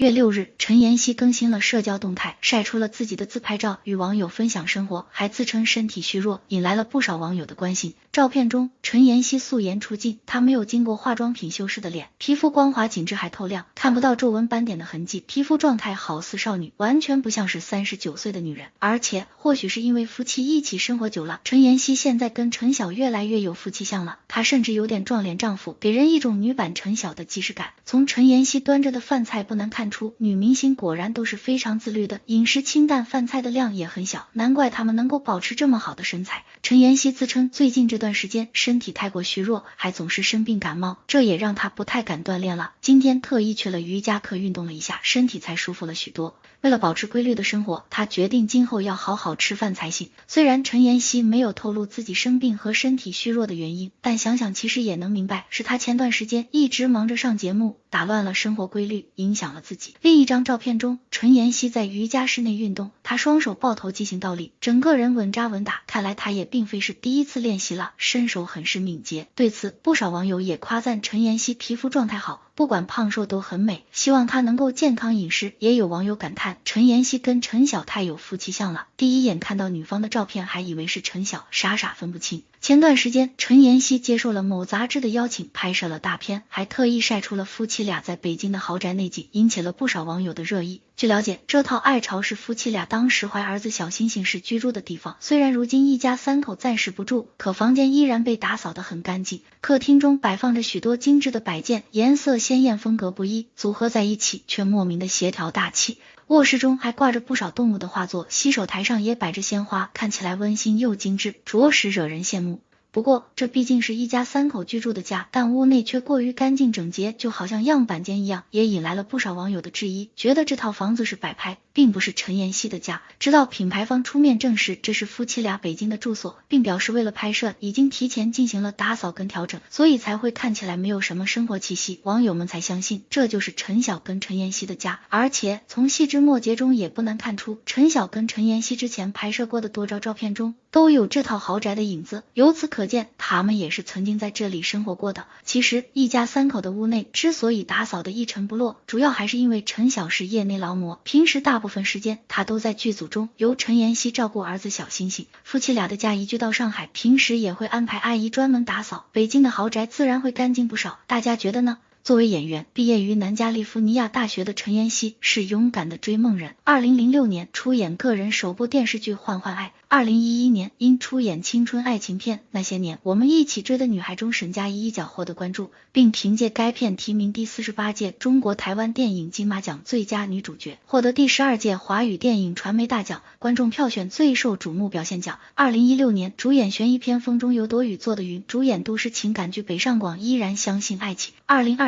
月6日，陈妍希更新了社交动态，晒出了自己的自拍照，与网友分享生活，还自称身体虚弱，引来了不少网友的关心。照片中，陈妍希素颜出镜，她没有经过化妆品修饰的脸，皮肤光滑紧致还透亮，看不到皱纹斑点的痕迹，皮肤状态好似少女，完全不像是39岁的女人。而且，或许是因为夫妻一起生活久了，陈妍希现在跟陈晓越来越有夫妻相了，她甚至有点撞脸丈夫，给人一种女版陈晓的既视感。从陈妍希端着的饭菜不难看出，女明星果然都是非常自律的，饮食清淡，饭菜的量也很小，难怪她们能够保持这么好的身材。陈妍希自称最近这段时间身体太过虚弱，还总是生病感冒，这也让她不太敢锻炼了。今天特意去了瑜伽课运动了一下，身体才舒服了许多。为了保持规律的生活，她决定今后要好好吃饭才行。虽然陈妍希没有透露自己生病和身体虚弱的原因，但想想其实也能明白，是她前段时间一直忙着上节目，打乱了生活规律，影响了自己。另一张照片中，陈妍希在瑜伽室内运动，她双手抱头进行倒立，整个人稳扎稳打，看来她也并非是第一次练习了，身手很是敏捷。对此，不少网友也夸赞陈妍希皮肤状态好，不管胖瘦都很美，希望她能够健康饮食。也有网友感叹，陈妍希跟陈晓太有夫妻相了，第一眼看到女方的照片还以为是陈晓，傻傻分不清。前段时间，陈妍希接受了某杂志的邀请，拍摄了大片，还特意晒出了夫妻俩在北京的豪宅内景，引起了不少网友的热议。据了解，这套爱巢是夫妻俩当时怀儿子小星星时居住的地方，虽然如今一家3口暂时不住，可房间依然被打扫得很干净。客厅中摆放着许多精致的摆件，颜色鲜艳，风格不一，组合在一起却莫名的协调大气。卧室中还挂着不少动物的画作，洗手台上也摆着鲜花，看起来温馨又精致，着实惹人羡慕。不过，这毕竟是一家3口居住的家，但屋内却过于干净整洁，就好像样板间一样，也引来了不少网友的质疑，觉得这套房子是摆拍，并不是陈妍希的家。直到品牌方出面证实这是夫妻俩北京的住所，并表示为了拍摄已经提前进行了打扫跟调整，所以才会看起来没有什么生活气息，网友们才相信这就是陈晓跟陈妍希的家。而且从细枝末节中也不难看出，陈晓跟陈妍希之前拍摄过的多张照片中都有这套豪宅的影子，由此可见他们也是曾经在这里生活过的。其实一家3口的屋内之所以打扫得一尘不落，主要还是因为陈晓是业内劳模，平时大部分时间他都在剧组中，由陈妍希照顾儿子小星星。夫妻俩的家移居到上海，平时也会安排阿姨专门打扫，北京的豪宅自然会干净不少，大家觉得呢？作为演员，毕业于南加利福尼亚大学的陈妍希是勇敢的追梦人。2006年出演个人首部电视剧《换换爱》，2011年因出演青春爱情片《那些年我们一起追的女孩》中沈佳宜一角获得关注，并凭借该片提名第48届中国台湾电影金马奖最佳女主角，获得第12届华语电影传媒大奖观众票选最受瞩目表现奖。2016年主演悬疑片《风中有朵雨做的云》，主演都市情感剧《北上广依然相信爱情》。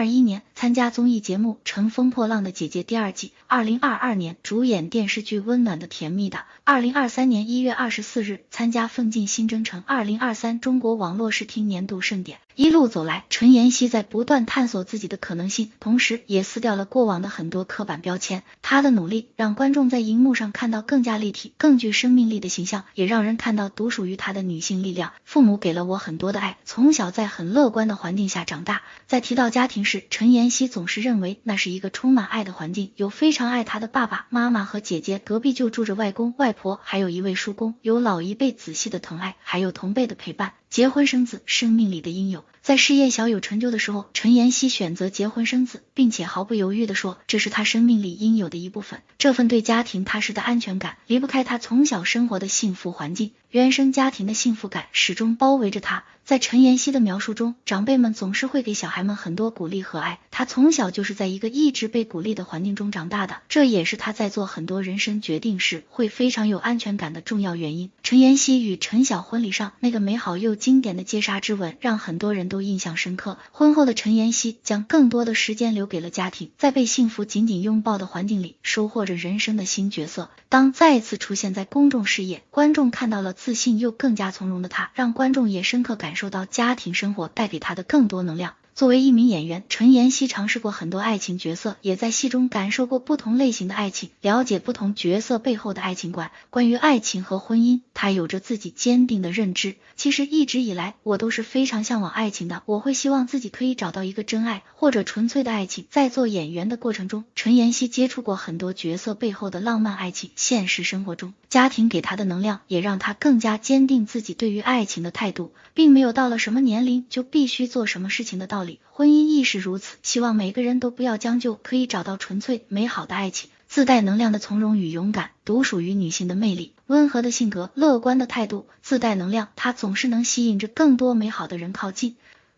2021年参加综艺节目《乘风破浪的姐姐》第2季。2022年主演电视剧《温暖的甜蜜的》。2023年1月24日参加奋进新征程2023中国网络视听年度盛典。一路走来，陈妍希在不断探索自己的可能性，同时也撕掉了过往的很多刻板标签。她的努力让观众在荧幕上看到更加立体、更具生命力的形象，也让人看到独属于她的女性力量。父母给了我很多的爱，从小在很乐观的环境下长大。在提到家庭时，陈妍希总是认为那是一个充满爱的环境，有非常爱她的爸爸妈妈和姐姐，隔壁就住着外公外婆，还有一位叔公，有老一辈仔细的疼爱，还有同辈的陪伴。结婚生子，生命里的应有。在事业小有成就的时候，陈妍希选择结婚生子，并且毫不犹豫地说，这是她生命里应有的一部分。这份对家庭踏实的安全感，离不开她从小生活的幸福环境，原生家庭的幸福感始终包围着她。在陈妍希的描述中，长辈们总是会给小孩们很多鼓励和爱，她从小就是在一个一直被鼓励的环境中长大的，这也是她在做很多人生决定时会非常有安全感的重要原因。陈妍希与陈晓婚礼上那个美好又经典的接纱之吻，让很多人都印象深刻。婚后的陈妍希将更多的时间留给了家庭，在被幸福紧紧拥抱的环境里，收获着人生的新角色。当再次出现在公众视野，观众看到了自信又更加从容的她，让观众也深刻感受到家庭生活带给她的更多能量。作为一名演员，陈妍希尝试过很多爱情角色，也在戏中感受过不同类型的爱情，了解不同角色背后的爱情观。关于爱情和婚姻，她有着自己坚定的认知。其实一直以来，我都是非常向往爱情的，我会希望自己可以找到一个真爱或者纯粹的爱情。在做演员的过程中，陈妍希接触过很多角色背后的浪漫爱情。现实生活中，家庭给她的能量也让她更加坚定自己对于爱情的态度，并没有到了什么年龄就必须做什么事情的道理。婚姻亦是如此，希望每个人都不要将就，可以找到纯粹美好的爱情。自带能量的从容与勇敢，独属于女性的魅力。温和的性格，乐观的态度，自带能量，她总是能吸引着更多美好的人靠近。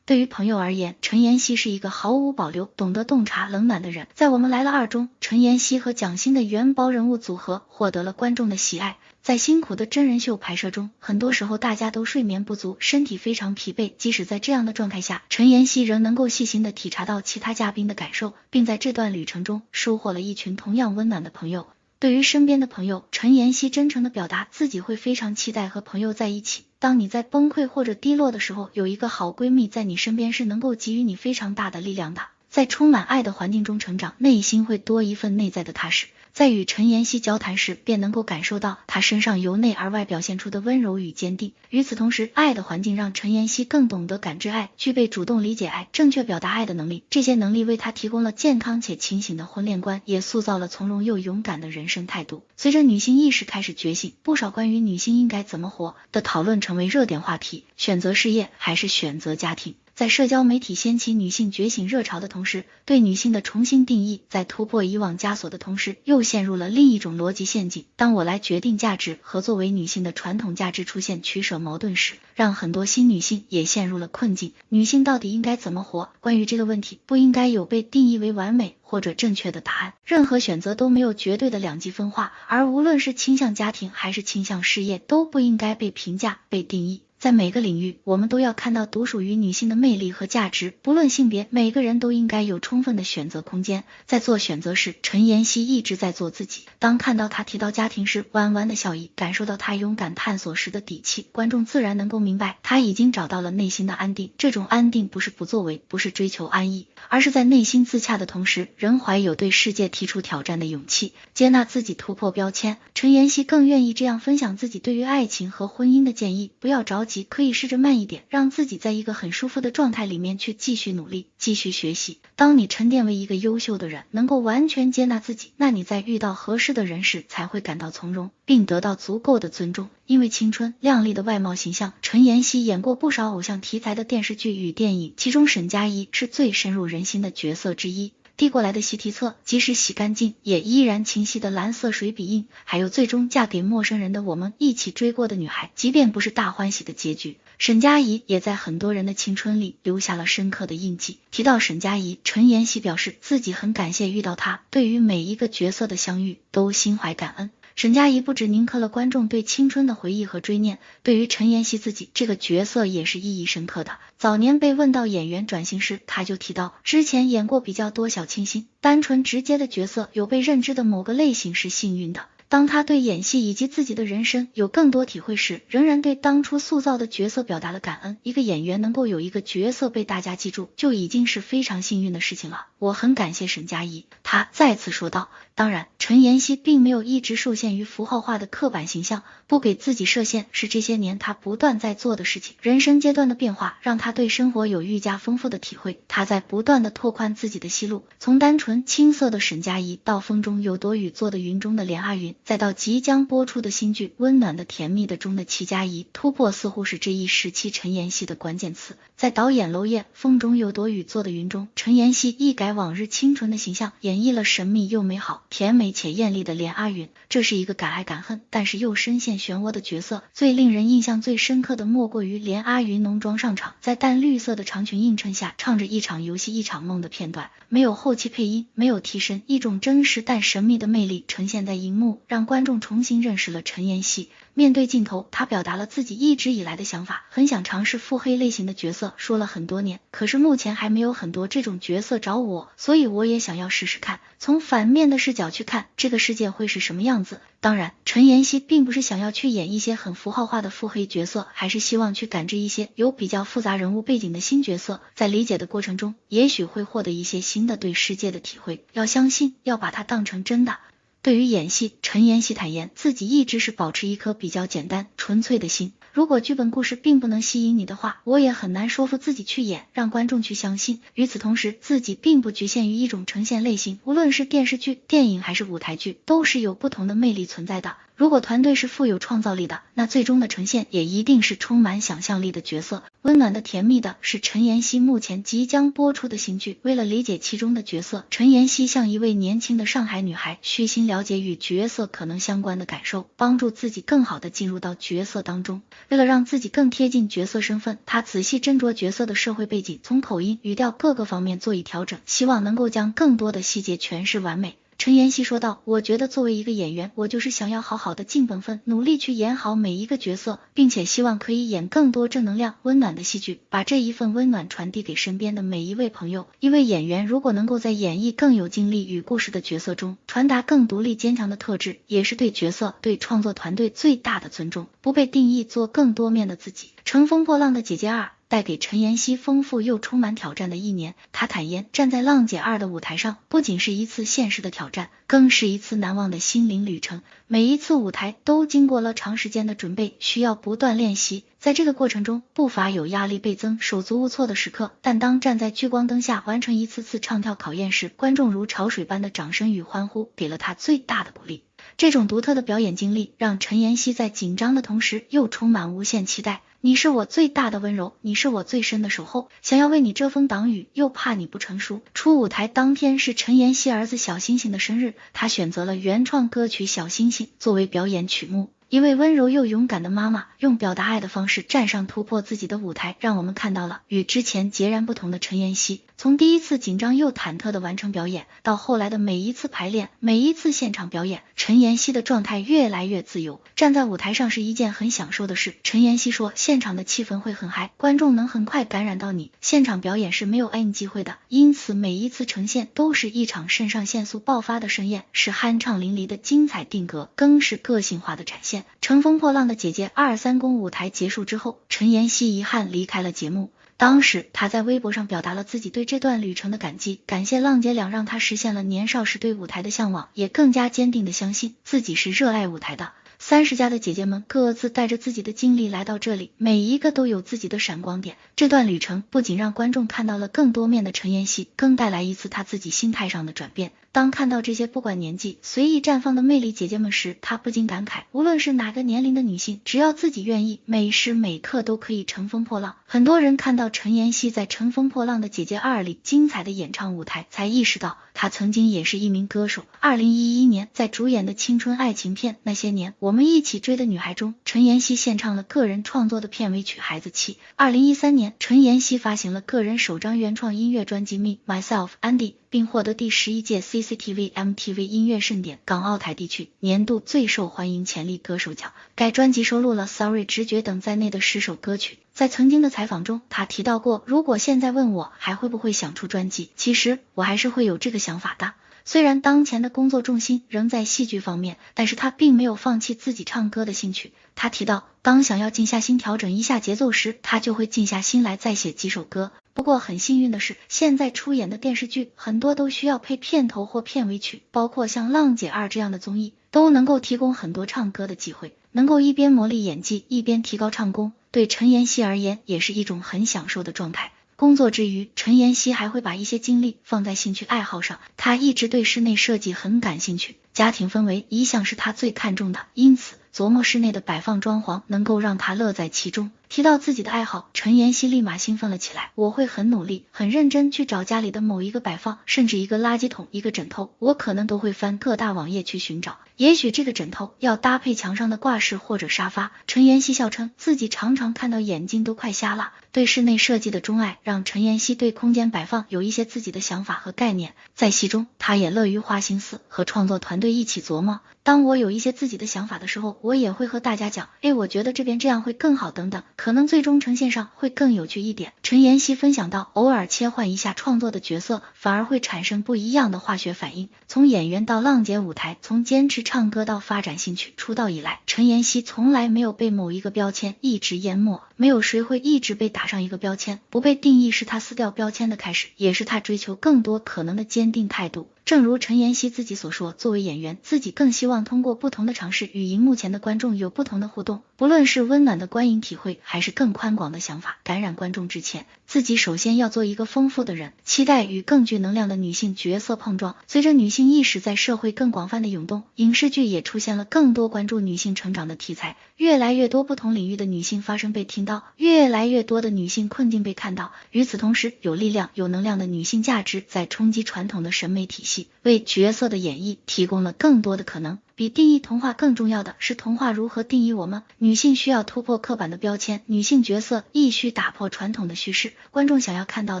对于朋友而言，陈妍希是一个毫无保留、懂得洞察冷暖的人。在我们来了2中，陈妍希和蒋欣的元宝人物组合获得了观众的喜爱。在辛苦的真人秀拍摄中，很多时候大家都睡眠不足，身体非常疲惫。即使在这样的状态下，陈妍希仍能够细心的体察到其他嘉宾的感受，并在这段旅程中收获了一群同样温暖的朋友。对于身边的朋友，陈妍希真诚的表达自己会非常期待和朋友在一起。当你在崩溃或者低落的时候，有一个好闺蜜在你身边是能够给予你非常大的力量的。在充满爱的环境中成长，内心会多一份内在的踏实。在与陈妍希交谈时，便能够感受到她身上由内而外表现出的温柔与坚定。与此同时，爱的环境让陈妍希更懂得感知爱，具备主动理解爱、正确表达爱的能力。这些能力为她提供了健康且清醒的婚恋观，也塑造了从容又勇敢的人生态度。随着女性意识开始觉醒，不少关于女性应该怎么活的讨论成为热点话题。选择事业还是选择家庭？在社交媒体掀起女性觉醒热潮的同时，对女性的重新定义在突破以往枷锁的同时，又陷入了另一种逻辑陷阱。当我来决定价值和作为女性的传统价值出现取舍矛盾时，让很多新女性也陷入了困境。女性到底应该怎么活？关于这个问题，不应该有被定义为完美或者正确的答案。任何选择都没有绝对的两极分化，而无论是倾向家庭还是倾向事业，都不应该被评价、被定义。在每个领域，我们都要看到独属于女性的魅力和价值，不论性别，每个人都应该有充分的选择空间。在做选择时，陈妍希一直在做自己。当看到她提到家庭时弯弯的笑意，感受到她勇敢探索时的底气，观众自然能够明白她已经找到了内心的安定。这种安定不是不作为，不是追求安逸，而是在内心自洽的同时，仍怀有对世界提出挑战的勇气，接纳自己，突破标签。陈妍希更愿意这样分享自己对于爱情和婚姻的建议：不要着急，可以试着慢一点，让自己在一个很舒服的状态里面去继续努力，继续学习。当你沉淀为一个优秀的人，能够完全接纳自己，那你在遇到合适的人时才会感到从容，并得到足够的尊重。因为青春靓丽的外貌形象，陈妍希演过不少偶像题材的电视剧与电影，其中沈佳宜是最深入人心的角色之一。递过来的习题册，即使洗干净也依然清晰的蓝色水笔印，还有最终嫁给陌生人的我们一起追过的女孩，即便不是大欢喜的结局，沈佳宜也在很多人的青春里留下了深刻的印记。提到沈佳宜，陈妍希表示自己很感谢遇到她，对于每一个角色的相遇都心怀感恩。沈佳宜不止铭刻了观众对青春的回忆和追念，对于陈妍希自己这个角色也是意义深刻的。早年被问到演员转型时，他就提到之前演过比较多小清新、单纯直接的角色，有被认知的某个类型是幸运的。当他对演戏以及自己的人生有更多体会时，仍然对当初塑造的角色表达了感恩。一个演员能够有一个角色被大家记住，就已经是非常幸运的事情了。我很感谢沈佳宜，他再次说道。当然，陈妍希并没有一直受限于符号化的刻板形象，不给自己设限是这些年他不断在做的事情。人生阶段的变化让他对生活有愈加丰富的体会，他在不断的拓宽自己的戏路，从单纯青涩的沈佳宜到风中有朵雨做的云中的连阿云，再到即将播出的新剧温暖的甜蜜的中的戚佳怡，突破似乎是这一时期陈妍希的关键词。在导演娄烨风中有朵雨做的云中，陈妍希一改往日清纯的形象，演绎了神秘又美好、甜美且艳丽的连阿云。这是一个敢爱敢恨但是又深陷漩涡的角色，最令人印象最深刻的莫过于连阿云浓妆上场，在淡绿色的长裙映衬下唱着一场游戏一场梦的片段，没有后期配音，没有替身，一种真实但神秘的魅力呈现在荧幕，让观众重新认识了陈妍希。面对镜头，他表达了自己一直以来的想法，很想尝试腹黑类型的角色，说了很多年，可是目前还没有很多这种角色找我，所以我也想要试试看，从反面的视角去看这个世界会是什么样子。当然，陈妍希并不是想要去演一些很符号化的腹黑角色，还是希望去感知一些有比较复杂人物背景的新角色，在理解的过程中，也许会获得一些新的对世界的体会。要相信，要把它当成真的。对于演戏，陈妍希坦言自己一直是保持一颗比较简单纯粹的心，如果剧本故事并不能吸引你的话，我也很难说服自己去演，让观众去相信。与此同时，自己并不局限于一种呈现类型，无论是电视剧、电影还是舞台剧，都是有不同的魅力存在的。如果团队是富有创造力的，那最终的呈现也一定是充满想象力的角色。温暖的甜蜜的是陈妍希目前即将播出的新剧，为了理解其中的角色，陈妍希像一位年轻的上海女孩，虚心了解与角色可能相关的感受，帮助自己更好的进入到角色当中。为了让自己更贴近角色身份，她仔细斟酌角色的社会背景，从口音、语调各个方面做以调整，希望能够将更多的细节诠释完美。陈妍希说道，我觉得作为一个演员，我就是想要好好的尽本分，努力去演好每一个角色，并且希望可以演更多正能量温暖的戏剧，把这一份温暖传递给身边的每一位朋友。一位演员如果能够在演绎更有经历与故事的角色中传达更独立坚强的特质，也是对角色、对创作团队最大的尊重，不被定义做更多面的自己。乘风破浪的姐姐2带给陈妍希丰富又充满挑战的一年，她坦言站在浪姐2的舞台上，不仅是一次现实的挑战，更是一次难忘的心灵旅程。每一次舞台都经过了长时间的准备，需要不断练习，在这个过程中不乏有压力倍增、手足无措的时刻，但当站在聚光灯下完成一次次唱跳考验时，观众如潮水般的掌声与欢呼，给了她最大的鼓励。这种独特的表演经历让陈妍希在紧张的同时又充满无限期待。你是我最大的温柔，你是我最深的守候，想要为你遮风挡雨，又怕你不成熟。出舞台当天是陈妍希儿子小星星的生日，他选择了原创歌曲《小星星》作为表演曲目。一位温柔又勇敢的妈妈，用表达爱的方式站上突破自己的舞台，让我们看到了与之前截然不同的陈妍希。从第一次紧张又忐忑的完成表演，到后来的每一次排练、每一次现场表演，陈妍希的状态越来越自由。站在舞台上是一件很享受的事。陈妍希说，现场的气氛会很嗨，观众能很快感染到你。现场表演是没有 N 机会的，因此每一次呈现都是一场肾上腺素爆发的盛宴，是酣畅淋漓的精彩定格，更是个性化的展现。乘风破浪的姐姐2、3公舞台结束之后，陈妍希遗憾离开了节目。当时她在微博上表达了自己对这段旅程的感激，感谢浪姐2让她实现了年少时对舞台的向往，也更加坚定的相信自己是热爱舞台的。30家的姐姐们各自带着自己的经历来到这里，每一个都有自己的闪光点。这段旅程不仅让观众看到了更多面的陈妍希，更带来一次她自己心态上的转变。当看到这些不管年纪随意绽放的魅力姐姐们时，她不禁感慨，无论是哪个年龄的女性，只要自己愿意，每时每刻都可以乘风破浪。很多人看到陈妍希在《乘风破浪的姐姐2》里精彩的演唱舞台，才意识到她曾经也是一名歌手。2011年在主演的青春爱情片《那些年我们一起追的女孩》中，陈妍希献唱了个人创作的片尾曲《孩子气》。2013年，陈妍希发行了个人首张原创音乐专辑《Me Myself Andy》，并获得第11届 CCTV MTV 音乐盛典港澳台地区年度最受欢迎潜力歌手奖。该专辑收录了 Sorry 直觉等在内的10首歌曲。在曾经的采访中，他提到过，如果现在问我还会不会想出专辑，其实我还是会有这个想法的。虽然当前的工作重心仍在戏剧方面，但是他并没有放弃自己唱歌的兴趣。他提到，当想要静下心调整一下节奏时，他就会静下心来再写几首歌。不过很幸运的是，现在出演的电视剧很多都需要配片头或片尾曲，包括像《浪姐2》这样的综艺，都能够提供很多唱歌的机会，能够一边磨砺演技，一边提高唱功，对陈妍希而言也是一种很享受的状态。工作之余，陈妍希还会把一些精力放在兴趣爱好上。她一直对室内设计很感兴趣，家庭氛围一向是她最看重的，因此琢磨室内的摆放装潢能够让她乐在其中。提到自己的爱好，陈妍希立马兴奋了起来，我会很努力很认真去找家里的某一个摆放，甚至一个垃圾桶一个枕头，我可能都会翻各大网页去寻找，也许这个枕头要搭配墙上的挂饰或者沙发。陈妍希笑称自己常常看到眼睛都快瞎了。对室内设计的钟爱让陈妍希对空间摆放有一些自己的想法和概念，在戏中她也乐于花心思和创作团队队一起琢磨，当我有一些自己的想法的时候，我也会和大家讲，我觉得这边这样会更好等等，可能最终呈现上会更有趣一点。陈妍希分享到，偶尔切换一下创作的角色，反而会产生不一样的化学反应。从演员到浪姐舞台，从坚持唱歌到发展兴趣，出道以来，陈妍希从来没有被某一个标签一直淹没，没有谁会一直被打上一个标签，不被定义是他撕掉标签的开始，也是他追求更多可能的坚定态度。正如陈妍希自己所说，作为演员，自己更希望通过不同的尝试与荧幕前的观众有不同的互动，不论是温暖的观影体会，还是更宽广的想法感染观众之前，自己首先要做一个丰富的人，期待与更具能量的女性角色碰撞。随着女性意识在社会更广泛的涌动，影视剧也出现了更多关注女性成长的题材，越来越多不同领域的女性发声被听到，越来越多的女性困境被看到。与此同时，有力量有能量的女性价值在冲击传统的审美体系，为角色的演绎提供了更多的可能。比定义童话更重要的是童话如何定义我们。女性需要突破刻板的标签，女性角色亦需打破传统的叙事。观众想要看到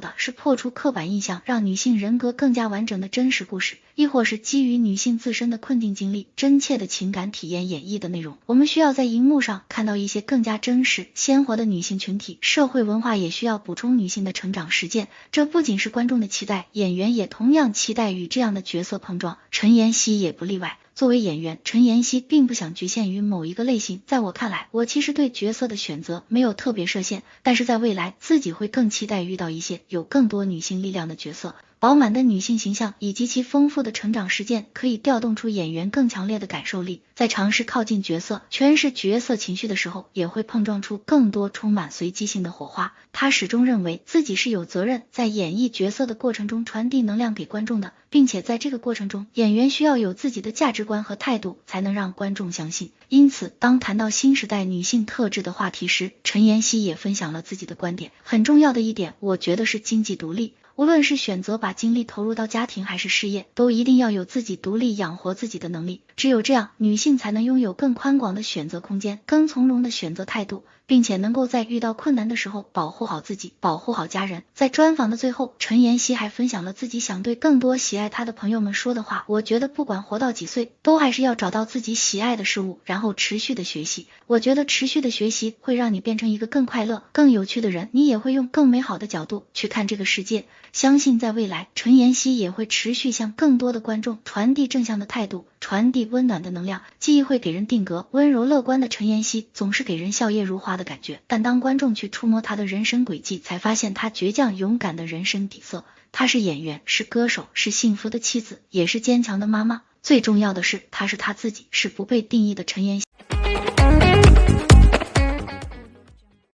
的是破除刻板印象，让女性人格更加完整的真实故事，亦或是基于女性自身的困境经历，真切的情感体验演绎的内容。我们需要在荧幕上看到一些更加真实鲜活的女性群体，社会文化也需要补充女性的成长实践。这不仅是观众的期待，演员也同样期待与这样的角色碰撞，陈妍希也不例外。作为演员，陈妍希并不想局限于某一个类型。在我看来，我其实对角色的选择没有特别设限，但是在未来自己会更期待遇到一些有更多女性力量的角色。饱满的女性形象以及其丰富的成长实践可以调动出演员更强烈的感受力，在尝试靠近角色、诠释角色情绪的时候，也会碰撞出更多充满随机性的火花。他始终认为自己是有责任在演绎角色的过程中传递能量给观众的，并且在这个过程中，演员需要有自己的价值观和态度，才能让观众相信。因此，当谈到新时代女性特质的话题时，陈妍希也分享了自己的观点。很重要的一点，我觉得是经济独立。无论是选择把精力投入到家庭还是事业，都一定要有自己独立养活自己的能力。只有这样，女性才能拥有更宽广的选择空间，更从容的选择态度，并且能够在遇到困难的时候保护好自己，保护好家人。在专访的最后，陈妍希还分享了自己想对更多喜爱她的朋友们说的话。我觉得不管活到几岁，都还是要找到自己喜爱的事物，然后持续的学习。我觉得持续的学习会让你变成一个更快乐、更有趣的人，你也会用更美好的角度去看这个世界。相信在未来，陈妍希也会持续向更多的观众传递正向的态度，传递温暖的能量。记忆会给人定格，温柔乐观的陈妍希总是给人笑靥如花的感觉，但当观众去触摸她的人生轨迹，才发现她倔强勇敢的人生底色。她是演员，是歌手，是幸福的妻子，也是坚强的妈妈。最重要的是，她是她自己，是不被定义的陈妍希。